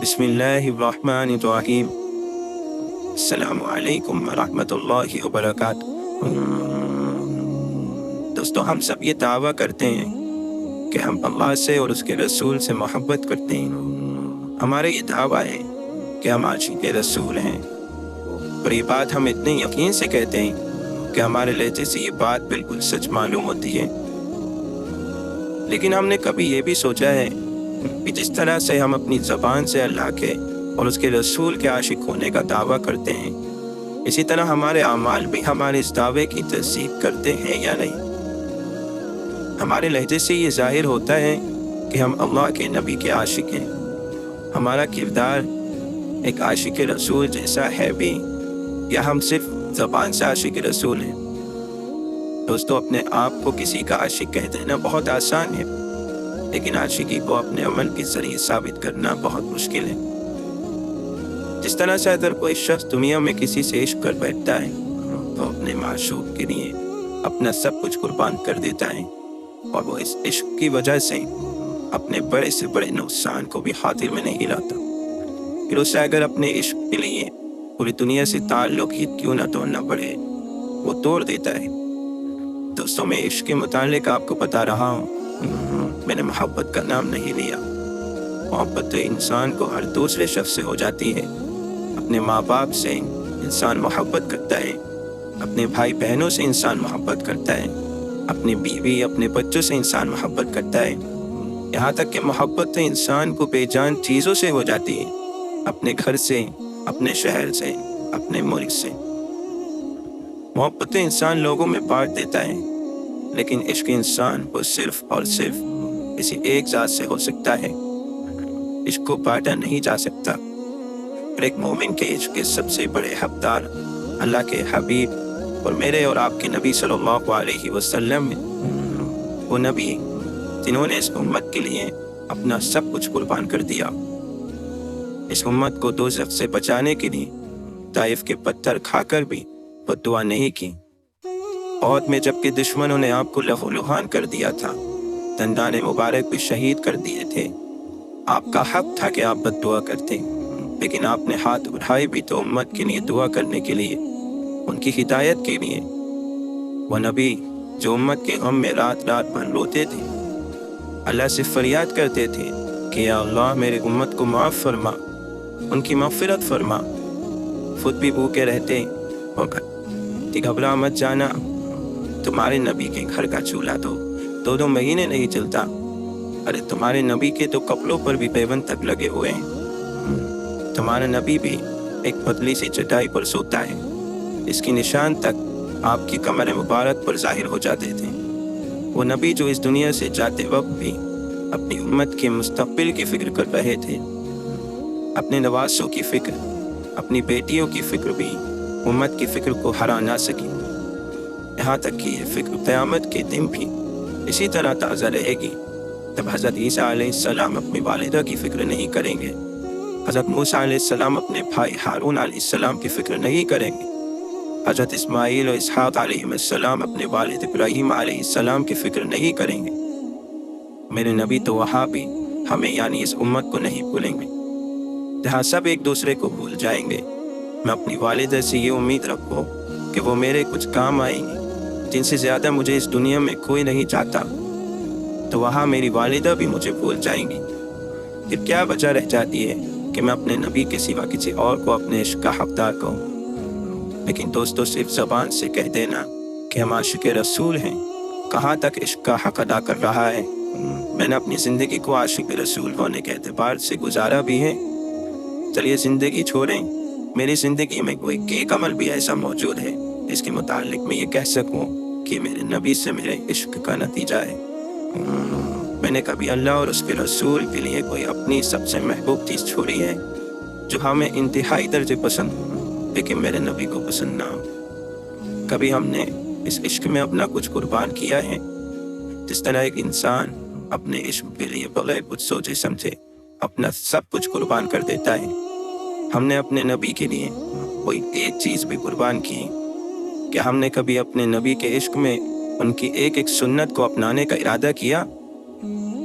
بسم اللہ الرحمن الرحیم۔ السلام علیکم ورحمۃ اللہ وبرکاتہ۔ دوستو، ہم سب یہ دعویٰ کرتے ہیں کہ ہم اللہ سے اور اس کے رسول سے محبت کرتے ہیں۔ ہمارا یہ دعویٰ ہے کہ ہم عاشق رسول ہیں، اور یہ بات ہم اتنے یقین سے کہتے ہیں کہ ہمارے لہجے سے یہ بات بالکل سچ معلوم ہوتی ہے۔ لیکن ہم نے کبھی یہ بھی سوچا ہے کہ جس طرح سے ہم اپنی زبان سے اللہ کے اور اس کے رسول کے عاشق ہونے کا دعویٰ کرتے ہیں، اسی طرح ہمارے اعمال بھی ہمارے اس دعوے کی تصدیق کرتے ہیں یا نہیں۔ ہمارے لہجے سے یہ ظاہر ہوتا ہے کہ ہم اللہ کے نبی کے عاشق ہیں۔ ہمارا کردار ایک عاشق رسول جیسا ہے بھی، یا ہم صرف زبان سے عاشق رسول ہیں؟ دوستو، اپنے آپ کو کسی کا عاشق کہہ دینا بہت آسان ہے، لیکن عاشقی کو اپنے عمل کے ذریعے ثابت کرنا بہت مشکل ہے۔ جس طرح سے اگر کوئی شخص دنیا میں کسی سے عشق کر بیٹھتا ہے تو اپنے معشوق کے لیے اپنا سب کچھ قربان کر دیتا ہے، اور وہ اس عشق کی وجہ سے اپنے بڑے سے بڑے نقصان کو بھی خاطر میں نہیں لاتا۔ پھر اسے اگر اپنے عشق کے لیے پوری دنیا سے تعلق ہی کیوں نہ توڑنا پڑے، وہ توڑ دیتا ہے۔ دوستوں، میں عشق کے متعلق آپ کو بتا رہا ہوں، میں نے محبت کا نام نہیں لیا۔ محبت تو انسان کو ہر دوسرے شخص سے ہو جاتی ہے۔ اپنے ماں باپ سے انسان محبت کرتا ہے، اپنے بھائی بہنوں سے انسان محبت کرتا ہے، اپنی بیوی اپنے بچوں سے انسان محبت کرتا ہے، یہاں تک کہ محبت تو انسان کو بے جان چیزوں سے ہو جاتی ہے، اپنے گھر سے، اپنے شہر سے، اپنے ملک سے۔ محبت تو انسان لوگوں میں بانٹ دیتا ہے، لیکن عشق انسان کو صرف اور صرف کسی ایک ذات سے ہو سکتا ہے۔ عشق کو بانٹا نہیں جا سکتا، اور ایک مومن کے عشق کے سب سے بڑے حقدار اللہ کے حبیب اور میرے اور آپ کے نبی صلی اللہ علیہ وسلم ہیں۔ وہ نبی جنہوں نے اس امت کے لیے اپنا سب کچھ قربان کر دیا، اس امت کو دوزخ سے بچانے کے لیے طائف کے پتھر کھا کر بھی بد دعا نہیں کی۔ عہد میں جبکہ دشمنوں نے آپ کو لہو لہان کر دیا تھا، دندان مبارک بھی شہید کر دیے تھے، آپ کا حق تھا کہ آپ بد دعا کرتے، لیکن آپ نے ہاتھ اٹھائے بھی تو امت کے لیے دعا کرنے کے لیے، ان کی ہدایت کے لیے۔ وہ نبی جو امت کے غم میں رات رات بھر روتے تھے، اللہ سے فریاد کرتے تھے کہ یا اللہ میرے امت کو معاف فرما، ان کی مغفرت فرما، خود بھی بھوکے رہتے اور گھبرا مت جانا، تمہارے نبی کے گھر کا چولہا تو 2 مہینے نہیں چلتا، ارے تمہارے نبی کے تو کپڑوں پر بھی پیوند تک لگے ہوئے ہیں، تمہارا نبی بھی ایک پتلی سی چٹائی پر سوتا ہے، اس کی نشان تک آپ کی کمر مبارک پر ظاہر ہو جاتے تھے۔ وہ نبی جو اس دنیا سے جاتے وقت بھی اپنی امت کے مستقبل کی فکر کر رہے تھے، اپنے نواسوں کی فکر، اپنی بیٹیوں کی فکر بھی امت کی فکر کو ہرا نہ سکی، یہاں تک کہ یہ فکر قیامت کے دن بھی اسی طرح تازہ رہے گی۔ جب حضرت عیسیٰ علیہ السلام اپنی والدہ کی فکر نہیں کریں گے، حضرت موسیٰ علیہ السلام اپنے بھائی ہارون علیہ السلام کی فکر نہیں کریں گے، حضرت اسماعیل و اسحاق علیہ السلام اپنے والد ابراہیم علیہ السلام کی فکر نہیں کریں گے، میرے نبی تو وہاں بھی ہمیں یعنی اس امت کو نہیں بھولیں گے، جہاں سب ایک دوسرے کو بھول جائیں گے۔ میں اپنی والدہ سے یہ امید رکھوں کہ وہ میرے کچھ کام آئیں گی، جن سے زیادہ مجھے اس دنیا میں کوئی نہیں چاہتا، تو وہاں میری والدہ بھی مجھے بھول جائیں گی۔ پھر کیا وجہ رہ جاتی ہے کہ میں اپنے نبی کے سوا کسی اور کو اپنے عشق کا حقدار کہوں؟ لیکن دوستو، صرف زبان سے کہہ دینا کہ ہم عاشق رسول ہیں کہاں تک عشق کا حق ادا کر رہا ہے؟ میں نے اپنی زندگی کو عاشق رسول ہونے کے اعتبار سے گزارا بھی ہے۔ چلیے زندگی چھوڑیں، میری زندگی میں کوئی ایک عمل بھی ایسا موجود ہے جس کے متعلق میں یہ کہہ سکوں کہ میرے نبی سے میرے عشق کا نتیجہ ہے۔ میں نے کبھی اللہ اور اس کے رسول کے لیے کوئی اپنی سب سے محبوب چیز چھوڑی ہے جو ہمیں انتہائی درجے پسند ہو، لیکن میرے نبی کو پسند نہ ہو؟ کبھی ہم نے اس عشق میں اپنا کچھ قربان کیا ہے؟ جس طرح ایک انسان اپنے عشق کے لیے بغیر کچھ سوچے سمجھے اپنا سب کچھ قربان کر دیتا ہے، ہم نے اپنے نبی کے لیے کوئی ایک چیز بھی قربان کی؟ کیا ہم نے کبھی اپنے نبی کے عشق میں ان کی ایک ایک سنت کو اپنانے کا ارادہ کیا؟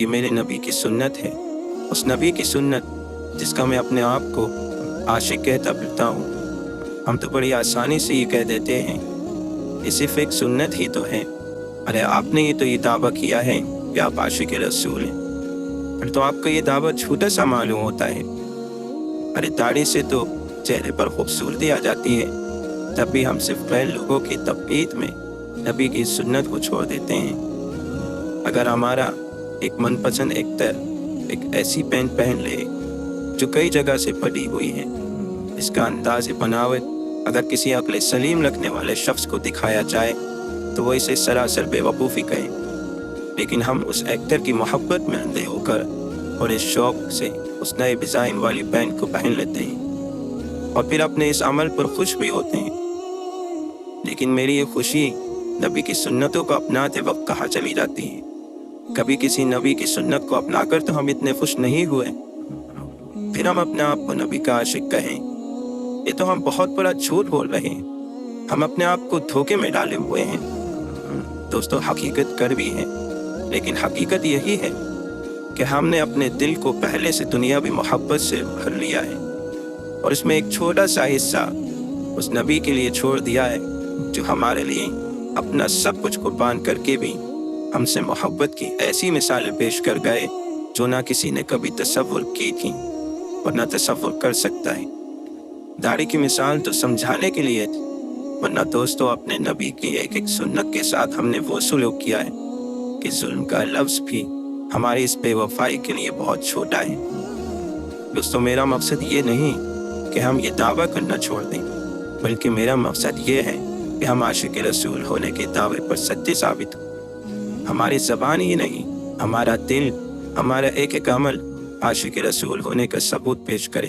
یہ میرے نبی کی سنت ہے، اس نبی کی سنت جس کا میں اپنے آپ کو عاشق کہتا پھرتا ہوں۔ ہم تو بڑی آسانی سے یہ کہہ دیتے ہیں یہ صرف ایک سنت ہی تو ہے۔ ارے آپ نے تو یہ دعویٰ کیا ہے کہ آپ عاشق رسول ہیں، پھر تو آپ کا یہ دعویٰ چھوٹا سا معلوم ہوتا ہے۔ ارے داڑھی سے تو چہرے پر خوبصورتی آ جاتی ہے، تب بھی ہم صرف غیر لوگوں کی تقلید میں نبی کی سنت کو چھوڑ دیتے ہیں۔ اگر ہمارا ایک من پسند ایکٹر ایک ایسی پینٹ پہن لے جو کئی جگہ سے پھٹی ہوئی ہے، اس کا انداز بناوٹ اگر کسی عقل سلیم رکھنے والے شخص کو دکھایا جائے تو وہ اسے سراسر بے وقوفی کہے، لیکن ہم اس ایکٹر کی محبت میں اندھے ہو کر اور اس شوق سے اس نئے ڈیزائن والی پینٹ کو پہن لیتے ہیں اور پھر اپنے اس عمل پر خوش بھی ہوتے ہیں۔ لیکن میری یہ خوشی نبی کی سنتوں کو اپناتے وقت کہاں چلی جاتی ہے؟ کبھی کسی نبی کی سنت کو اپنا کر تو ہم اتنے خوش نہیں ہوئے، پھر ہم اپنے آپ کو نبی کا عاشق کہیں۔ یہ تو ہم بہت بڑا جھوٹ بول رہے ہیں، ہم اپنے آپ کو دھوکے میں ڈالے ہوئے ہیں۔ دوستو حقیقت کر بھی ہے، لیکن حقیقت یہی ہے کہ ہم نے اپنے دل کو پہلے سے دنیاوی محبت سے بھر لیا ہے اور اس میں ایک چھوٹا سا حصہ اس نبی کے لیے چھوڑ دیا ہے جو ہمارے لیے اپنا سب کچھ قربان کر کے بھی ہم سے محبت کی ایسی مثالیں پیش کر گئے جو نہ کسی نے کبھی تصور کی تھی اور نہ تصور کر سکتا ہے۔ داڑھی کی مثال تو سمجھانے کے لیے تھی، ورنہ دوستو اپنے نبی کی ایک ایک سنت کے ساتھ ہم نے وہ سلوک کیا ہے کہ ظلم کا لفظ بھی ہماری اس بے وفائی کے لیے بہت چھوٹا ہے۔ دوستو میرا مقصد یہ نہیں کہ ہم یہ دعویٰ کرنا چھوڑ دیں، بلکہ میرا مقصد یہ ہے کہ ہم عاشق رسول ہونے کے دعوے پر سچے ثابت ہوں۔ ہماری زبان ہی نہیں، ہمارا دل، ہمارا ایک ایک عمل عاشق رسول ہونے کا ثبوت پیش کرے۔